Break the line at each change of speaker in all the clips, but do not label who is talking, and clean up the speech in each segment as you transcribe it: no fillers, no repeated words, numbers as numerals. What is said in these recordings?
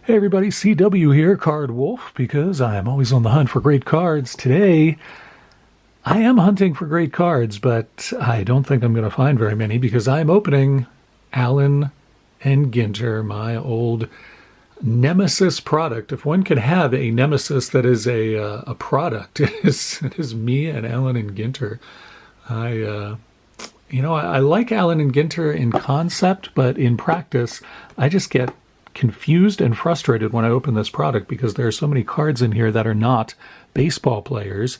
Hey everybody, CW here, Card Wolf, because I am always on the hunt for great cards. Today, I am hunting for great cards, but I don't think I'm going to find very many because I'm opening Allen and Ginter, my old nemesis product. If one could have a nemesis that is a product, it is me and Allen and Ginter. I like Allen and Ginter in concept, but in practice, I just get confused and frustrated when I open this product because there are so many cards in here that are not baseball players,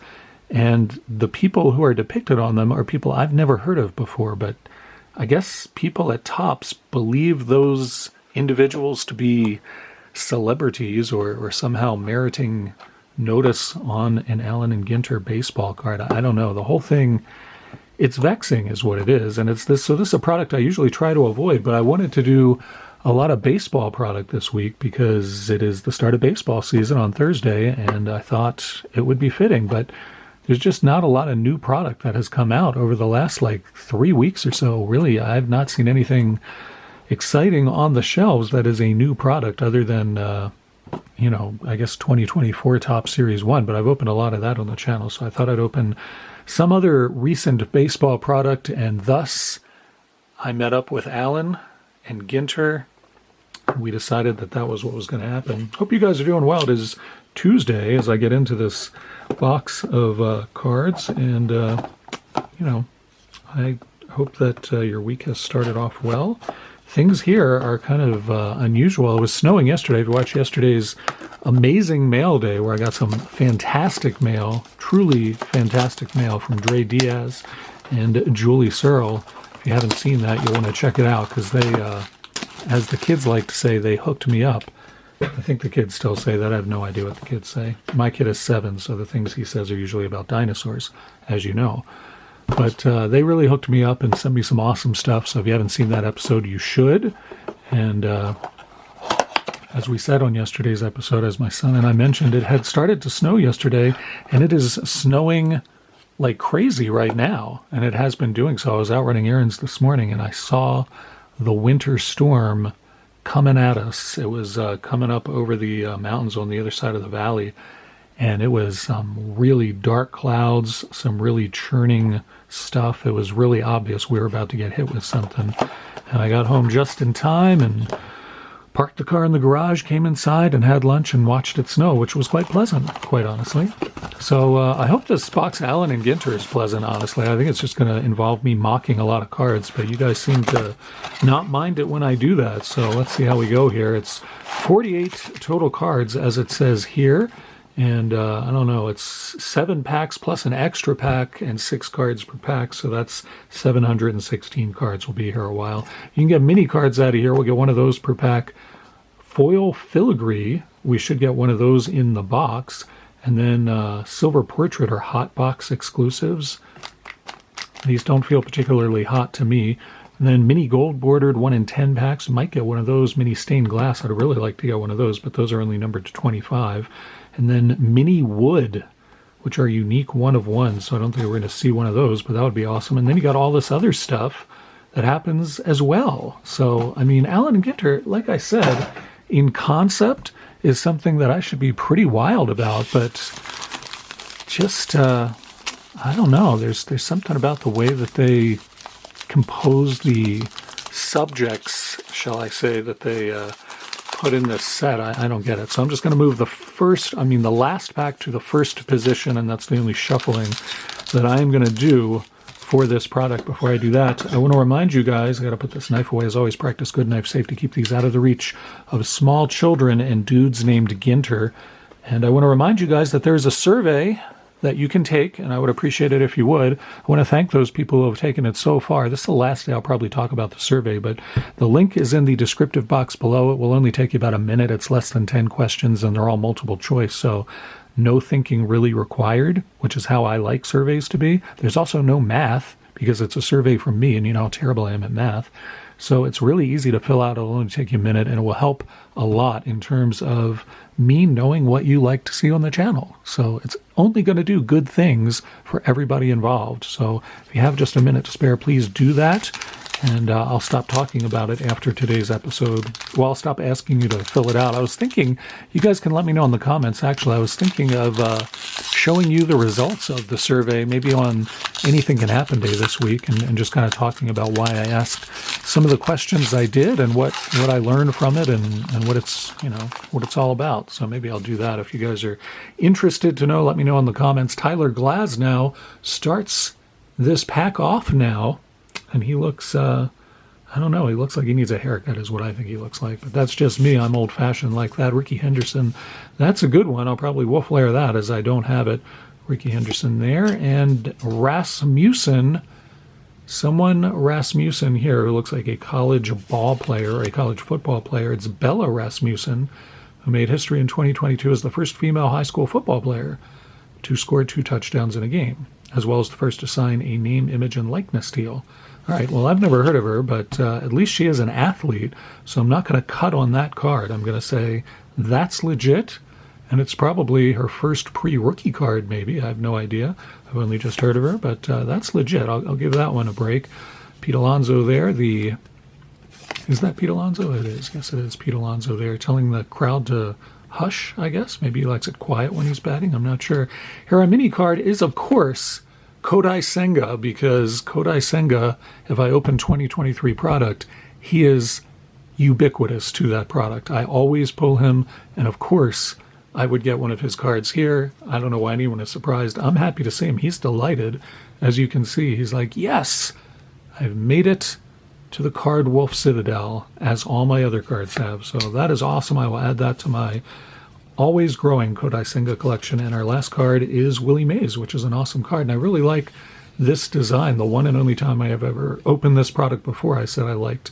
and the people who are depicted on them are people I've never heard of before, but I guess people at Topps believe those individuals to be celebrities or somehow meriting notice on an Allen and Ginter baseball card. I don't know. The whole thing, it's vexing is what it is, and it's this. So this is a product I usually try to avoid, but I wanted to do a lot of baseball product this week because it is the start of baseball season on Thursday, and I thought it would be fitting. But there's just not a lot of new product that has come out over the last 3 weeks or so. Really, I've not seen anything exciting on the shelves that is a new product other than, I guess 2024 Top Series 1. But I've opened a lot of that on the channel, so I thought I'd open some other recent baseball product, and thus I met up with Allen and Ginter. We decided that was what was going to happen. Hope you guys are doing well. It is Tuesday as I get into this box of cards, and I hope that your week has started off well. Things here are kind of unusual. It was snowing yesterday. If you watched yesterday's amazing mail day where I got some fantastic mail, truly fantastic mail from Dre Diaz and Julie Searle. If you haven't seen that, you'll want to check it out because they, as the kids like to say, they hooked me up. I think the kids still say that. I have no idea what the kids say. My kid is 7, so the things he says are usually about dinosaurs, as you know. But they really hooked me up and sent me some awesome stuff. So if you haven't seen that episode, you should. And as we said on yesterday's episode, as my son and I mentioned, it had started to snow yesterday, and it is snowing like crazy right now, and it has been doing so. I was out running errands this morning, and I saw the winter storm coming at us. It was coming up over the mountains on the other side of the valley, and it was really dark clouds, some really churning stuff. It was really obvious we were about to get hit with something, and I got home just in time and parked the car in the garage, came inside and had lunch and watched it snow, which was quite pleasant, quite honestly. So I hope this box Allen and Ginter is pleasant, honestly. I think it's just going to involve me mocking a lot of cards, but you guys seem to not mind it when I do that. So let's see how we go here. It's 48 total cards, as it says here. And I don't know, it's 7 packs plus an extra pack and 6 cards per pack. So that's 716 cards. We'll be here a while. You can get mini cards out of here. We'll get one of those per pack. Foil filigree, we should get one of those in the box. And then silver portrait or hot box exclusives. These don't feel particularly hot to me. And then mini gold bordered 1 in 10 packs. Might get one of those. Mini stained glass, I'd really like to get one of those, but those are only numbered to 25. And then mini wood, which are unique 1 of 1, so I don't think we're going to see one of those, but that would be awesome. And then you got all this other stuff that happens as well. So, I mean, Allen and Ginter, like I said, in concept is something that I should be pretty wild about, but just, I don't know, there's something about the way that they compose the subjects, shall I say, that they put in this set. I don't get it. So I'm just going to move the last pack to the first position, and that's the only shuffling that I am going to do for this product. Before I do that, I want to remind you guys, I got to put this knife away as always, practice good knife safety, keep these out of the reach of small children and dudes named Ginter. And I want to remind you guys that there's a survey that you can take, and I would appreciate it if you would. I want to thank those people who have taken it so far. This is the last day I'll probably talk about the survey, but the link is in the descriptive box below. It will only take you about a minute. It's less than 10 questions, and they're all multiple choice, so no thinking really required, which is how I like surveys to be. There's also no math, because it's a survey from me, and you know how terrible I am at math. So it's really easy to fill out. It'll only take you a minute, and it will help a lot in terms of me knowing what you like to see on the channel. So it's only going to do good things for everybody involved. So if you have just a minute to spare, please do that. And I'll stop talking about it after today's episode. Well, I'll stop asking you to fill it out. I was thinking, you guys can let me know in the comments, actually. I was thinking of showing you the results of the survey, maybe on Anything Can Happen Day this week, and just kind of talking about why I asked some of the questions I did and what I learned from it and what it's, what it's all about. So maybe I'll do that. If you guys are interested to know, let me know in the comments. Tyler Glasnow starts this pack off now. And he looks, I don't know, he looks like he needs a haircut is what I think he looks like. But that's just me. I'm old-fashioned like that. Ricky Henderson, that's a good one. I'll probably wolf layer that as I don't have it. Ricky Henderson there. And Rasmussen, Rasmussen here who looks like a college ball player or a college football player. It's Bella Rasmussen, who made history in 2022 as the first female high school football player to score 2 touchdowns in a game, as well as the first to sign a name, image, and likeness deal. All right, well, I've never heard of her, but at least she is an athlete, so I'm not going to cut on that card. I'm going to say that's legit, and it's probably her first pre-rookie card, maybe. I have no idea. I've only just heard of her, but that's legit. I'll give that one a break. Pete Alonso there. Is that Pete Alonso? It is. Yes, it is Pete Alonso there, telling the crowd to hush, I guess. Maybe he likes it quiet when he's batting. I'm not sure. Here, our mini card is, of course, Kodai Senga, because Kodai Senga, if I open 2023 product, he is ubiquitous to that product. I always pull him, and of course, I would get one of his cards here. I don't know why anyone is surprised. I'm happy to see him. He's delighted. As you can see, he's like, yes, I've made it to the Card Wolf Citadel, as all my other cards have. So that is awesome. I will add that to my always growing Kodai Senga collection. And our last card is Willie Mays, which is an awesome card. And I really like this design. The one and only time I have ever opened this product before, I said I liked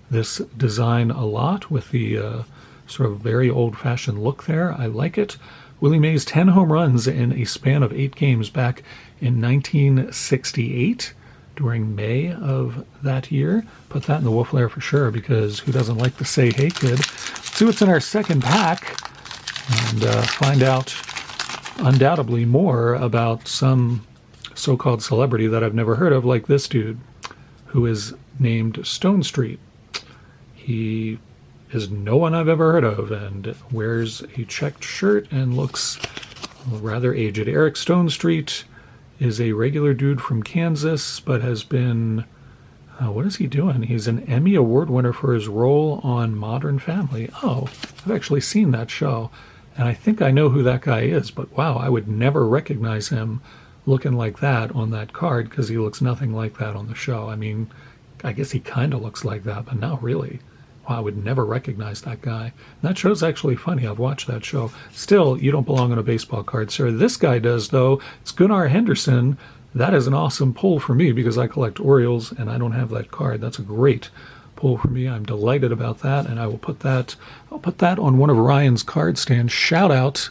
this design a lot with the sort of very old-fashioned look there. I like it. Willie Mays, 10 home runs in a span of 8 games back in 1968 during May of that year. Put that in the wolf lair for sure, because who doesn't like to say, hey, kid? Let's see what's in our second pack and find out undoubtedly more about some so-called celebrity that I've never heard of, like this dude who is named Stone Street. He is no one I've ever heard of and wears a checked shirt and looks rather aged. Eric Stone Street is a regular dude from Kansas, but has been, what is he doing? He's an Emmy Award winner for his role on Modern Family. Oh, I've actually seen that show, and I think I know who that guy is, but wow, I would never recognize him looking like that on that card, because he looks nothing like that on the show. I mean, I guess he kind of looks like that, but not really. Wow, I would never recognize that guy. And that show's actually funny. I've watched that show. Still, you don't belong on a baseball card, sir. This guy does, though. It's Gunnar Henderson. That is an awesome pull for me because I collect Orioles and I don't have that card. That's a great pull for me. I'm delighted about that, and I'll put that on one of Ryan's card stands. Shout out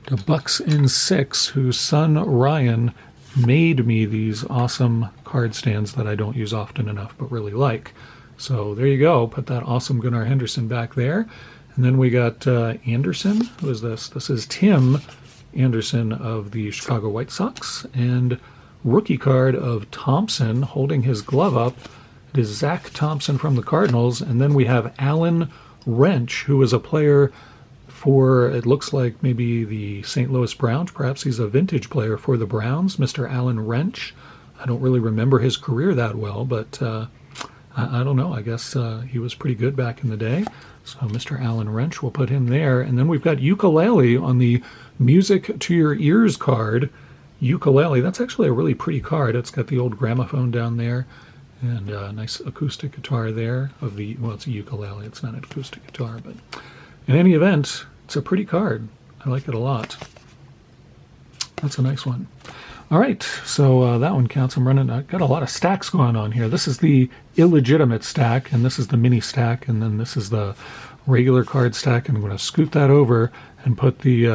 to Bucks in 6, whose son Ryan made me these awesome card stands that I don't use often enough but really like. So there you go. Put that awesome Gunnar Henderson back there. And then we got Anderson. Who is this? This is Tim Anderson of the Chicago White Sox. And rookie card of Thompson holding his glove up. It is Zach Thompson from the Cardinals. And then we have Allen Wrench, who is a player for, it looks like maybe the St. Louis Browns. Perhaps he's a vintage player for the Browns, Mr. Allen Wrench. I don't really remember his career that well, but I don't know. I guess he was pretty good back in the day. So Mr. Allen Wrench, we'll put him there. And then we've got ukulele on the Music to Your Ears card. Ukulele, that's actually a really pretty card. It's got the old gramophone down there and a nice acoustic guitar there of the, well, it's a ukulele. It's not an acoustic guitar, but in any event, it's a pretty card. I like it a lot. That's a nice one. All right, so that one counts. I've got a lot of stacks going on here. This is the illegitimate stack, and this is the mini stack, and then this is the regular card stack. And I'm going to scoot that over and put the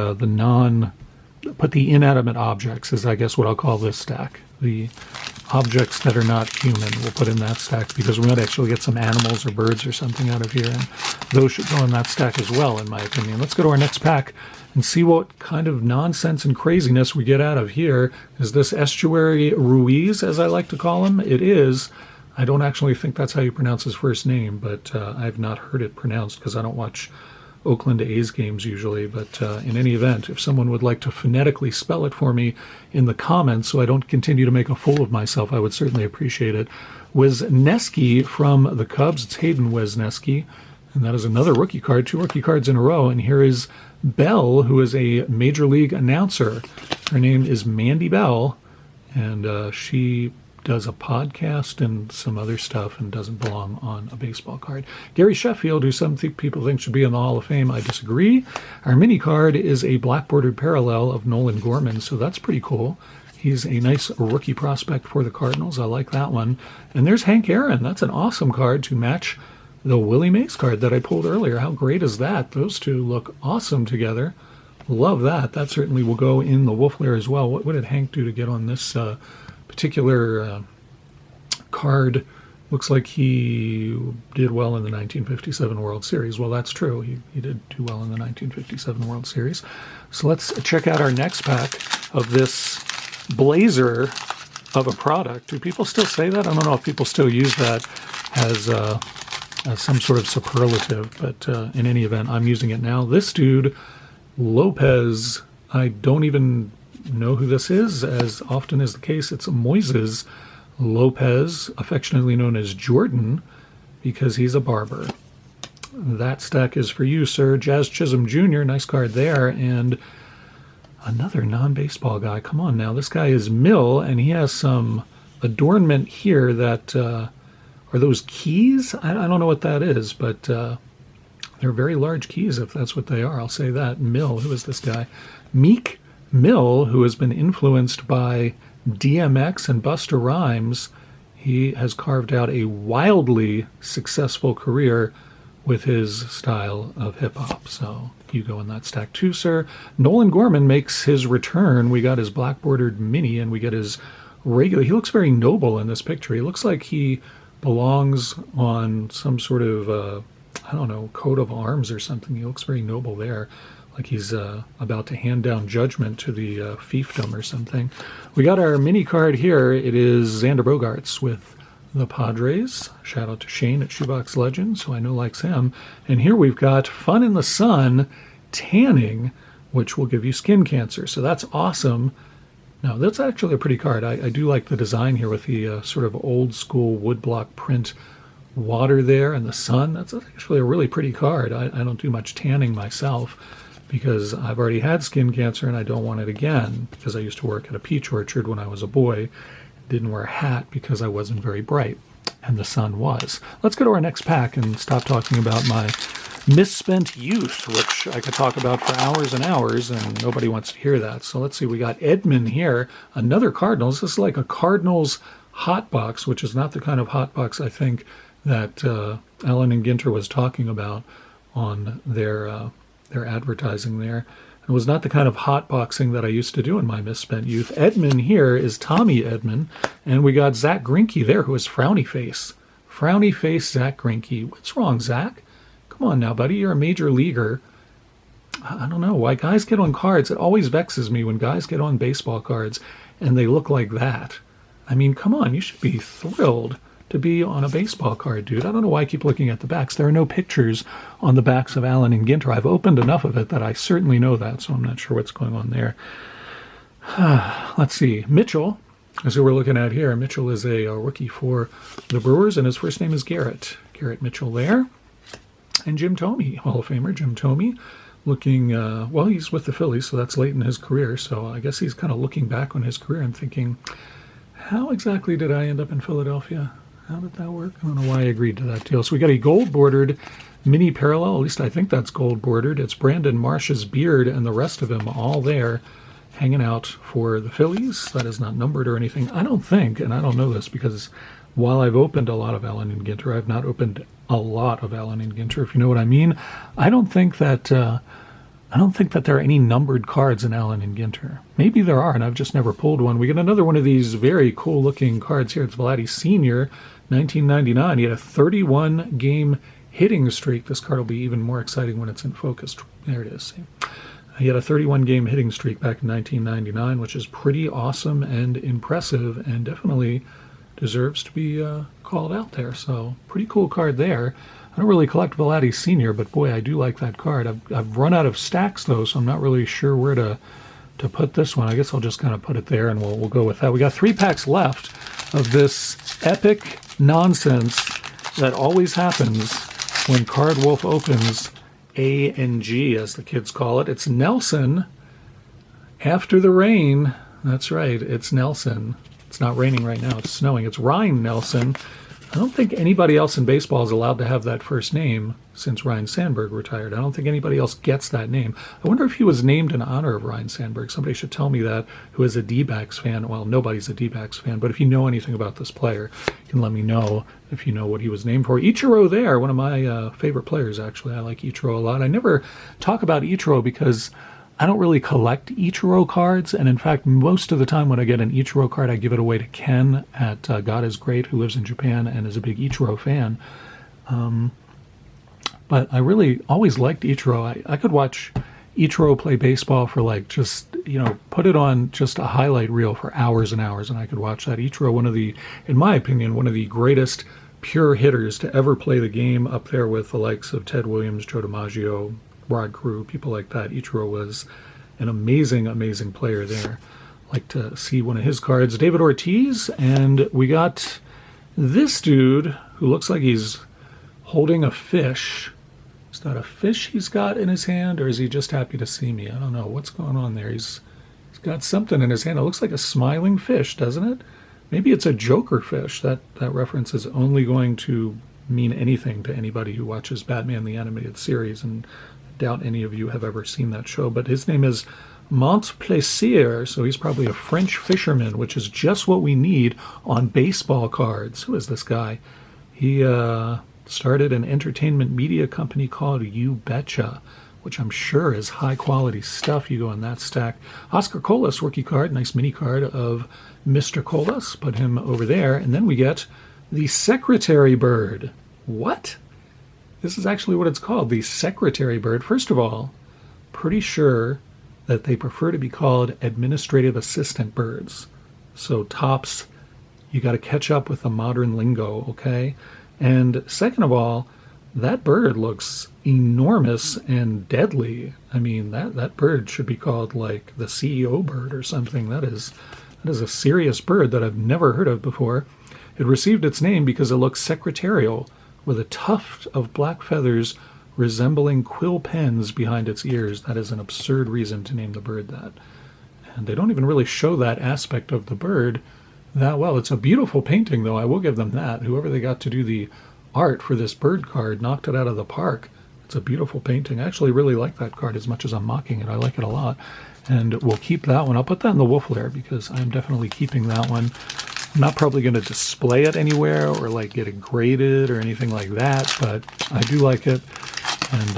inanimate objects, is I guess what I'll call this stack. The objects that are not human, we'll put in that stack, because we might actually get some animals or birds or something out of here, and those should go in that stack as well, in my opinion. Let's go to our next pack and see what kind of nonsense and craziness we get out of here. Is this Estuary Ruiz, as I like to call him? It is. I don't actually think that's how you pronounce his first name, but I've not heard it pronounced because I don't watch Oakland A's games usually. But in any event, if someone would like to phonetically spell it for me in the comments so I don't continue to make a fool of myself, I would certainly appreciate it. Wisniewski from the Cubs. It's Hayden Wesneski. And that is another rookie card, 2 rookie cards in a row. And here is Bell, who is a Major League announcer. Her name is Mandy Bell, and she does a podcast and some other stuff and doesn't belong on a baseball card. Gary Sheffield, who some people think should be in the Hall of Fame, I disagree. Our mini card is a black bordered parallel of Nolan Gorman, so that's pretty cool. He's a nice rookie prospect for the Cardinals. I like that one. And there's Hank Aaron. That's an awesome card to match the Willie Mays card that I pulled earlier. How great is that? Those two look awesome together. Love that. That certainly will go in the Wolf Lair as well. What did Hank do to get on this particular card? Looks like he did well in the 1957 World Series. Well, that's true. He did do well in the 1957 World Series. So let's check out our next pack of this blazer of a product. Do people still say that? I don't know if people still use that as some sort of superlative, but in any event, I'm using it now. This dude, Lopez, I don't even know who this is. As often is the case, it's Moises Lopez, affectionately known as Jordan, because he's a barber. That stack is for you, sir. Jazz Chisholm Jr., nice card there, and another non-baseball guy. Come on now, this guy is Mill, and he has some adornment here that, are those keys? I don't know what that is, but they're very large keys if that's what they are. I'll say that. Mill, who is this guy? Meek Mill, who has been influenced by DMX and Busta Rhymes. He has carved out a wildly successful career with his style of hip-hop. So you go in that stack too, sir. Nolan Gorman makes his return. We got his black-bordered mini, and we get his regular. He looks very noble in this picture. He looks like he belongs on some sort of, I don't know, coat of arms or something. He looks very noble there, like he's about to hand down judgment to the fiefdom or something. We got our mini card here. It is Xander Bogaerts with the Padres. Shout out to Shane at Shoebox Legends, who I know likes him. And here we've got Fun in the Sun Tanning, which will give you skin cancer. So that's awesome. Now, that's actually a pretty card. I do like the design here with the sort of old school woodblock print water there and the sun. That's actually a really pretty card. I don't do much tanning myself because I've already had skin cancer and I don't want it again, because I used to work at a peach orchard when I was a boy. Didn't wear a hat because I wasn't very bright, and the sun was. Let's go to our next pack and stop talking about my misspent youth, which I could talk about for hours and hours, and nobody wants to hear that. So let's see, we got Edmund here, another Cardinals. This is like a Cardinals hot box, which is not the kind of hot box I think that Allen and Ginter was talking about on their advertising there. It was not the kind of hot boxing that I used to do in my misspent youth. Edmund here is Tommy Edmund, and we got Zach Greinke there, who is Frowny Face. Frowny Face Zach Greinke. What's wrong, Zach? Come on now, buddy. You're a major leaguer. I don't know why guys get on cards. It always vexes me when guys get on baseball cards and they look like that. I mean, come on. You should be thrilled to be on a baseball card, dude. I don't know why I keep looking at the backs. There are no pictures on the backs of Allen and Ginter. I've opened enough of it that I certainly know that, so I'm not sure what's going on there. Let's see. Mitchell, as we're looking at here, Mitchell is a rookie for the Brewers, and his first name is Garrett. Garrett Mitchell there. And Jim Thome, Hall of Famer Jim Thome, looking, well, he's with the Phillies, so that's late in his career, so I guess he's kind of looking back on his career and thinking, how exactly did I end up in Philadelphia? How did that work? I don't know why I agreed to that deal. So we got a gold-bordered mini parallel. At least I think that's gold-bordered. It's Brandon Marsh's beard and the rest of him all there hanging out for the Phillies. That is not numbered or anything. I don't think, and I don't know this because while I've opened a lot of Allen and Ginter, I've not opened a lot of Allen and Ginter, if you know what I mean. I don't think that there are any numbered cards in Allen and Ginter. Maybe there are, and I've just never pulled one. We get another one of these very cool-looking cards here. It's Vladdy Sr., 1999. He had a 31-game hitting streak. This card will be even more exciting when it's in focus. There it is. He had a 31-game hitting streak back in 1999, which is pretty awesome and impressive, and definitely deserves to be called out there. So pretty cool card there. I don't really collect Velati Senior, but boy, I do like that card. I've run out of stacks though, so I'm not really sure where to put this one. I guess I'll just kind of put it there, and we'll go with that. We got 3 packs left of this epic nonsense that always happens when Card Wolf opens A and G, as the kids call it. It's Nelson. After the rain. That's right, it's Nelson. It's not raining right now, it's snowing. It's Ryan Nelson. I don't think anybody else in baseball is allowed to have that first name since Ryan Sandberg retired. I don't think anybody else gets that name. I wonder if he was named in honor of Ryan Sandberg. Somebody should tell me that, who is a D-backs fan. Well, nobody's a D-backs fan, but if you know anything about this player, you can let me know if you know what he was named for. Ichiro there, one of my favorite players, actually. I like Ichiro a lot. I never talk about Ichiro because I don't really collect Ichiro cards, and in fact, most of the time when I get an Ichiro card, I give it away to Ken at God is Great, who lives in Japan and is a big Ichiro fan. But I really always liked Ichiro. I could watch Ichiro play baseball for like just, put it on just a highlight reel for hours and hours, and I could watch that. Ichiro, in my opinion, one of the greatest pure hitters to ever play the game, up there with the likes of Ted Williams, Joe DiMaggio, Rod Crew, people like that. Ichiro was an amazing, amazing player there. Like to see one of his cards. David Ortiz, and we got this dude who looks like he's holding a fish. Is that a fish he's got in his hand, or is he just happy to see me? I don't know. What's going on there? He's got something in his hand. It looks like a smiling fish, doesn't it? Maybe it's a Joker fish. That reference is only going to mean anything to anybody who watches Batman the Animated Series, and doubt any of you have ever seen that show, but his name is Montplaisir, so he's probably a French fisherman, which is just what we need on baseball cards. Who is this guy? He started an entertainment media company called You Betcha, which I'm sure is high-quality stuff. You go in that stack. Oscar Colas, rookie card, nice mini card of Mr. Colas. Put him over there, and then we get the Secretary Bird. What? This is actually what it's called, the Secretary Bird. First of all, pretty sure that they prefer to be called administrative assistant birds. So tops, you got to catch up with the modern lingo, okay? And second of all, that bird looks enormous and deadly. I mean, that bird should be called like the CEO bird or something. That is a serious bird that I've never heard of before. It received its name because it looks secretarial, with a tuft of black feathers resembling quill pens behind its ears. That is an absurd reason to name the bird that. And they don't even really show that aspect of the bird that well. It's a beautiful painting, though. I will give them that. Whoever they got to do the art for this bird card knocked it out of the park. It's a beautiful painting. I actually really like that card as much as I'm mocking it. I like it a lot. And we'll keep that one. I'll put that in the wolf lair because I'm definitely keeping that one. I'm not probably going to display it anywhere or like get it graded or anything like that, but I do like it, and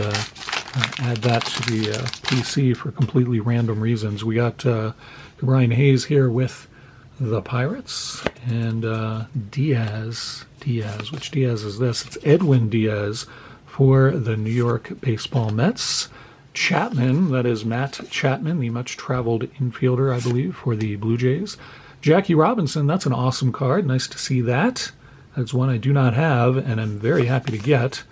add that to the PC for completely random reasons. We got Brian Hayes here with the Pirates, and Diaz. Which Diaz is this? It's Edwin Diaz for the New York Baseball Mets. Chapman, that is Matt Chapman, the much-traveled infielder, I believe, for the Blue Jays. Jackie Robinson, that's an awesome card. Nice to see that. That's one I do not have, and I'm very happy to get.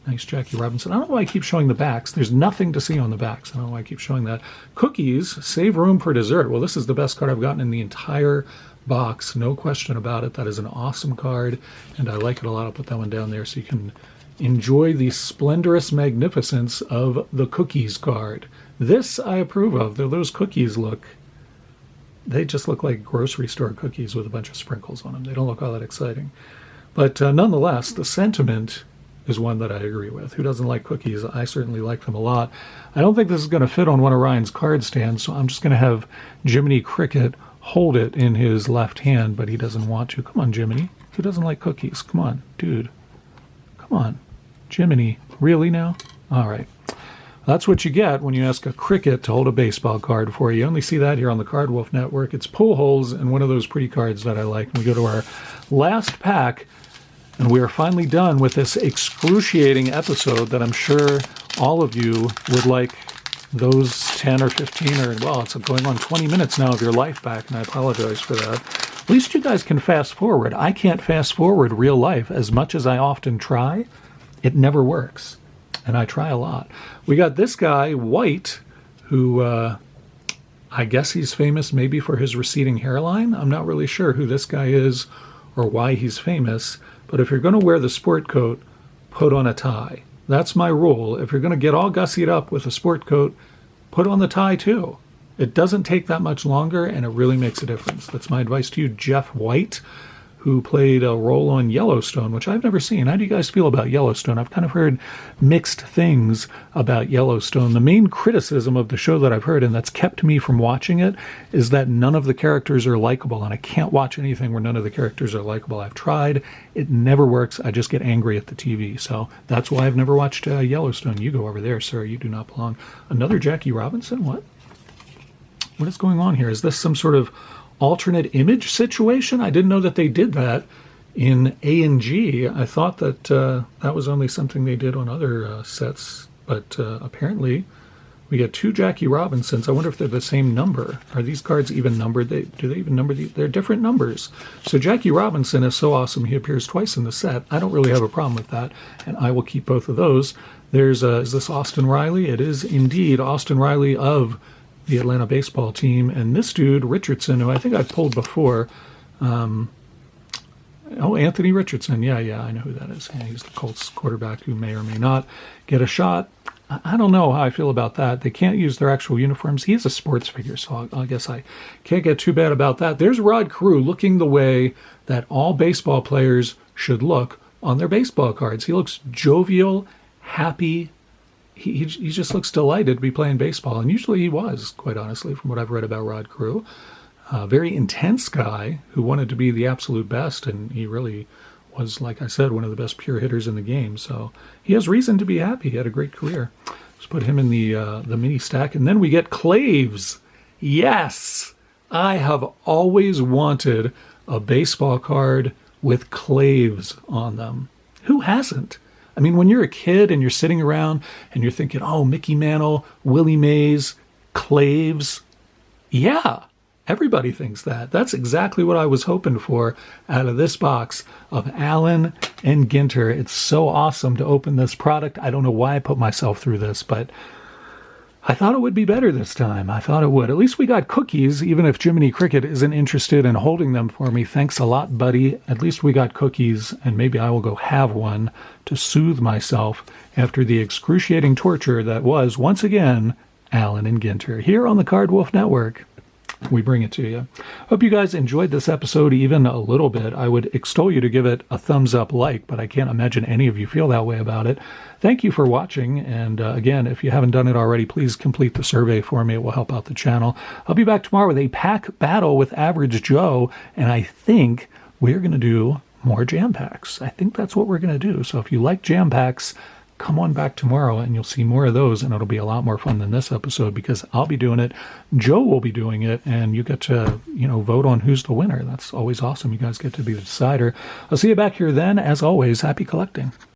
Nice Jackie Robinson. I don't know why I keep showing the backs. There's nothing to see on the backs. I don't know why I keep showing that. Cookies, save room for dessert. Well, this is the best card I've gotten in the entire box. No question about it. That is an awesome card, and I like it a lot. I'll put that one down there so you can enjoy the splendorous magnificence of the Cookies card. This I approve of. Those cookies they just look like grocery store cookies with a bunch of sprinkles on them. They don't look all that exciting. But nonetheless, the sentiment is one that I agree with. Who doesn't like cookies? I certainly like them a lot. I don't think this is going to fit on one of Ryan's card stands, so I'm just going to have Jiminy Cricket hold it in his left hand, but he doesn't want to. Come on, Jiminy. Who doesn't like cookies? Come on, dude. Come on. Jiminy. Really now? All right. That's what you get when you ask a cricket to hold a baseball card for you. You only see that here on the Card Wolf Network. It's pull holes and one of those pretty cards that I like. And we go to our last pack, and we are finally done with this excruciating episode that I'm sure all of you would like those 10 or 15 or, well, it's going on 20 minutes now of your life back, and I apologize for that. At least you guys can fast forward. I can't fast forward real life as much as I often try. It never works. And I try a lot. We got this guy, White, who I guess he's famous maybe for his receding hairline. I'm not really sure who this guy is or why he's famous. But if you're going to wear the sport coat, put on a tie. That's my rule. If you're going to get all gussied up with a sport coat, put on the tie too. It doesn't take that much longer, and it really makes a difference. That's my advice to you, Jeff White, who played a role on Yellowstone, which I've never seen. How do you guys feel about Yellowstone? I've kind of heard mixed things about Yellowstone. The main criticism of the show that I've heard, and that's kept me from watching it, is that none of the characters are likable, and I can't watch anything where none of the characters are likable. I've tried. It never works. I just get angry at the TV. So that's why I've never watched Yellowstone. You go over there, sir. You do not belong. Another Jackie Robinson? What? What is going on here? Is this some sort of alternate image situation? I didn't know that they did that in A&G. I thought that that was only something they did on other sets, but apparently we get two Jackie Robinsons. I wonder if they're the same number. Are these cards even numbered? Do they even number these? They're different numbers. So Jackie Robinson is so awesome. He appears twice in the set. I don't really have a problem with that, and I will keep both of those. There's is this Austin Riley? It is indeed Austin Riley of the Atlanta baseball team, and this dude Richardson, who I think I pulled before. Anthony Richardson. Yeah, I know who that is. Yeah, he's the Colts quarterback who may or may not get a shot. I don't know how I feel about that. They can't use their actual uniforms. He is a sports figure, so I guess I can't get too bad about that. There's Rod Carew looking the way that all baseball players should look on their baseball cards. He looks jovial, happy. He just looks delighted to be playing baseball, and usually he was, quite honestly, from what I've read about Rod Carew. Very intense guy who wanted to be the absolute best, and he really was, like I said, one of the best pure hitters in the game. So he has reason to be happy. He had a great career. Let's put him in the mini stack, and then we get Claves. Yes, I have always wanted a baseball card with Claves on them. Who hasn't? I mean, when you're a kid and you're sitting around and you're thinking, oh, Mickey Mantle, Willie Mays, Claves. Yeah, everybody thinks that. That's exactly what I was hoping for out of this box of Allen and Ginter. It's so awesome to open this product. I don't know why I put myself through this, but I thought it would be better this time. I thought it would. At least we got cookies, even if Jiminy Cricket isn't interested in holding them for me. Thanks a lot, buddy. At least we got cookies, and maybe I will go have one to soothe myself after the excruciating torture that was, once again, Allen and Ginter. Here on the Card Wolf Network, we bring it to you. Hope you guys enjoyed this episode even a little bit. I would extol you to give it a thumbs up like, but I can't imagine any of you feel that way about it. Thank you for watching, and again, if you haven't done it already, please complete the survey for me. It will help out the channel. I'll be back tomorrow with a pack battle with Average Joe, and I think we're going to do more jam packs. I think that's what we're going to do. So if you like jam packs, come on back tomorrow and you'll see more of those, and it'll be a lot more fun than this episode because I'll be doing it, Joe will be doing it, and you get to, vote on who's the winner. That's always awesome. You guys get to be the decider. I'll see you back here then. As always, happy collecting.